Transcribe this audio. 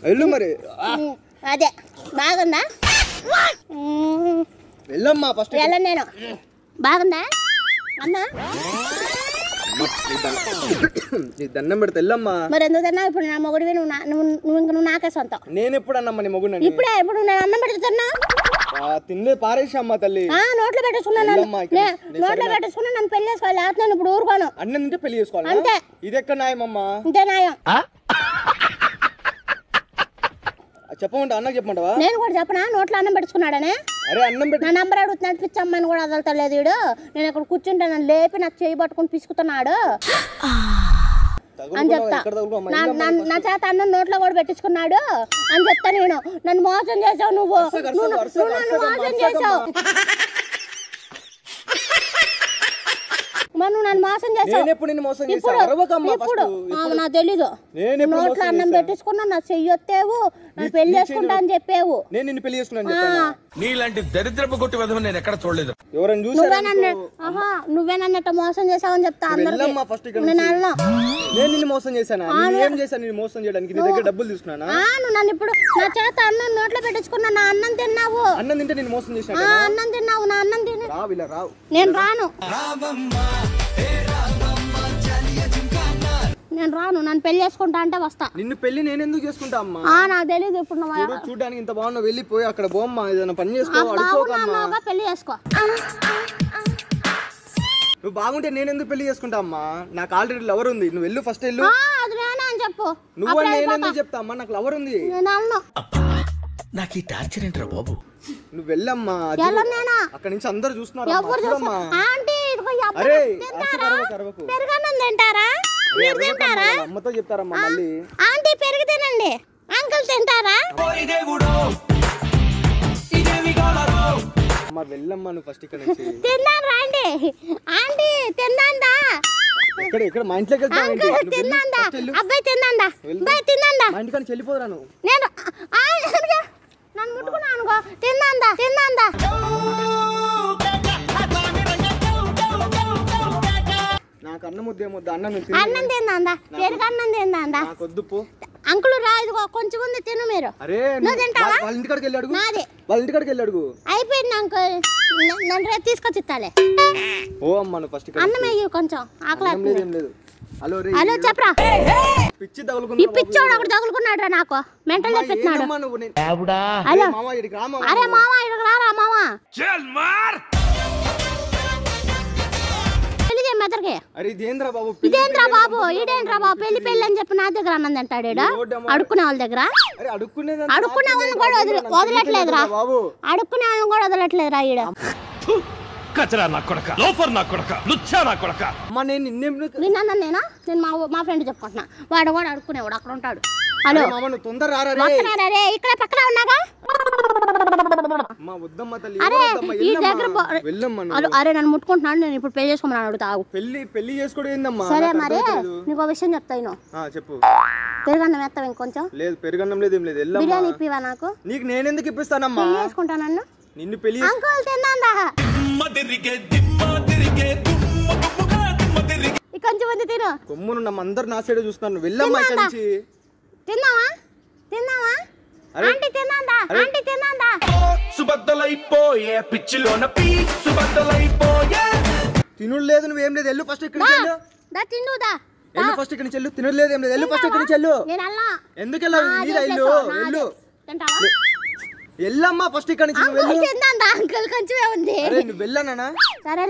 వెళ్ళు మరి. అదే బాగుందా? వెళ్ళమ్మా ఫస్ట్. వెళ్ళను నేను. బాగుందా అన్న? నీ దండం పెడితే వెళ్ళమ్మా. మరి ఎందుకు తిన్నావు? ఇప్పుడు నా మొగుడివి, నువ్వు నాకే సొంతం. నేను ఎప్పుడు అన్నమ్మా నీ మొగుడిని? ఇప్పుడే. ఇప్పుడు నేను అన్నం పెడుతున్నా. తిన్నే పారేసమ్మా తల్లి. నోట్లో పెట్టేసుకున్నాను. నోట్లో పెట్టుకున్నా నన్ను పెళ్లి చేసుకోవాలి. నేను ఇప్పుడు ఊరుకోను. అన్నం తింటే పెళ్లి చేసుకోవాలి అంతే. ఇది ఎక్కడ న్యాయమమ్మా? ఇంతే న్యాయం. చెప్పమంటా? అన్నకు చెప్పమంటావా? నేను కూడా చెప్పనా నోట్లో అన్నం పెట్టుకున్నాడనే? అరే అన్నం పెట్టి నా నంబర్ అడుగుతున్నాడు. పిచ్చమ్మని కూడా వదలతలేదు వీడు. నేను ఇక్కడ కూర్చుంటే నన్ను లేపి నాకు చేయి పట్టుకుని పిసుకుతున్నాడు అని చెప్తా. నా చేత అన్నం నోట్లో కూడా పెట్టించుకున్నాడు అని చెప్తా నేను. నన్ను మోసం చేసావు నువ్వు. నన్ను మోసం చేసావు. నువ్వు నన్ను మోసం చేసావు. ఇప్పుడు నాకు తెలీదు. నోట్లో అన్నం పెట్టించుకున్నా నా చెయ్యొత్తేవు. నన్ను పెళ్లి చేసుకుంటా అని చెప్పేవు. నేను నిన్ను పెళ్లి చేసుకున్నాను. నీలాంటి దరిద్రపు కొట్టి విధం నేను ఎక్కడ చూడలేదు. ఎవరైనా చూసారా? నువ్వేనన్నట్టు మోసం చేసావని చెప్తా అందరికి. నేను నిన్ను మోసం చేశానా? ఏం చేశాను నిన్ను మోసం చేయడానికి? నీ దగ్గర డబ్బులు తీసుకున్నానా? నువ్వు నన్ను ఇప్పుడు నా చేత అన్నం నోట్లో పెట్టించుకున్నా. నా అన్నం తిన్నావు. అన్నం తింటే నేను మోసం చేశాను. అన్నం తిన్నావు. నా అన్నం తిని రావు. నేను రాను. నేను రాను. నన్ను పెళ్లి చేసుకుంటా అంటే వస్తా. నిన్ను పెళ్లి నేను ఎందుకు చేసుకుంటా అమ్మా? నాకు తెలియదు. ఇప్పుడు నువ్వు చూడడానికి ఇంత బాగున్నావు. వెళ్ళిపోయి అక్కడ బొమ్మ ఏదైనా పని చేసుకో. అడుకోకమ్మా. పెళ్లి చేసుకో. నువ్వు బాగుంటే నేను ఎందుకు పెళ్లి చేసుకుంటా అమ్మా? నాకు ఆల్రెడీ లవర్ ఉంది. నువ్వు వెళ్ళు ఫస్ట్ వెళ్ళు. అది నేనే అని చెప్పు. నువ్వు నేను ఎందుకు చెప్తా అమ్మా? నాకు లవర్ ఉంది. నాకు ఈ టార్చర్ ఏంట్రా బాబు? నువ్వు వెళ్ళమ్మా. అక్కడ నుంచి అందరు చూస్తున్నారు. అమ్మతో చెప్తారమ్మా మళ్ళీ. ఆంటీ పెరుగు తినండి. అంకుల్ తింటారా? అమ్మా వెళ్ళమ్మా నువ్వు ఫస్ట్ ఇక్కడ నుంచి. తిన్నాను రండి. ఆంటీ తిన్నాందా? ఇక్కడ మా ఇంట్లోకి వెళ్తాను. తిన్నాందా? అబ్బాయి తిన్నాందా? అబ్బాయి తిన్నాందా? మా ఇంటికి చెల్లిపోదురా నువ్వు. నేను నన్ను ముట్టుకున్నాను అనుకో. తిన్నాందా? నాకు అన్నం ముద్ద అన్నం తిందా? పెరుగు అన్నం తిందా? అంకుల్ రా, ఇదిగో కొంచెం ఉంది తిను. మీరు వాళ్ళ ఇంటికాడికి వెళ్ళి అడుగు. వాళ్ళ ఇంటికాడికి వెళ్ళి అడుగు. అయిపోయింది అంకుల్. నన్ను రేపు తీసుకొచ్చి ఇస్తాలే. ఓ అమ్మా నువ్వు ఫస్ట్ అన్నం వేయి కొంచెం. ఆకలి లేదు. హలో చెప్పరా. పిచ్చి ఈ పిచ్చోడు ఒకటి తగులుకున్నాడు రా నాకు. మెంటల్ తెప్పిస్తున్నాడు. అరే మామ ఇక్కడికి రారా మామ. ఇదేంద్రా బాబు ఈడేంద్రా బాబు పెళ్లి అని చెప్పి నా దగ్గర అన్నం తింటాడు. అడుక్కునే వాళ్ళ దగ్గర. అడుక్కునే వాళ్ళని కూడా వదలట్లేదురా. అడుక్కునే వాళ్ళని కూడా వదలట్లేదురా ఈడ. కచరా నా కొడక, లోఫర్ నా కొడక, లుచ్చా నా కొడక. నిన్న నేను మా ఫ్రెండ్ చెప్పుకుంటున్నా. వాడు కూడా అడుక్కునేవాడు అక్కడ ఉంటాడు. హలో ఇక్కడ పక్కన ఉన్నాగా. అరే నన్ను ముట్టుకుంటున్నాడు. నేను ఇప్పుడు పెళ్లి చేసుకోమని అడుగుతావు. పెళ్లి చేసుకోవడం. సరే మరి నీకు విషయం చెప్తాను. చెప్పు. పెరుగన్నం ఎత్తావు ఇంకొంచెం? లేదు పెరుగన్నం లేదు ఏం లేదు. బిర్యానీ ఇప్పివా నాకు? నీకు నేను ఎందుకు ఇప్పిస్తానమ్మా? చేసుకుంటా నన్ను. నిన్ను పెళ్లి అంకుల్ తిన్నాందా? కొంచెం మంది తిను. కొమ్మును అందరు నా సైడ్ చూస్తున్నాను. వెళ్ళమ్మా ఇక్కడ నుంచి. తిన్నావా? ఆంటీ తిన్నాందా? సుబద్దలైపోయే పిచ్చిలోన పీ సుబద్దలైపోయే. తినుడు లేదు నువ్వేం లేదు. వెళ్ళు ఫస్ట్ ఇక్కడ నుంచి వెళ్ళు. వెళ్ళు ఫస్ట్ ఇక్కడ నుంచి వెళ్ళు. తినుడు లేదు ఏం లేదు. వెళ్ళు ఫస్ట్ ఇక్కడ నుంచి వెళ్ళు. ఎందుకు వెళ్ళు? వెళ్ళమ్మా ఫస్ట్ ఇక్కడ నుంచి. నువ్వు వెళ్ళు. అంకుల్ కొంచెం ఉంది. నువ్వు వెళ్ళానా? సరే.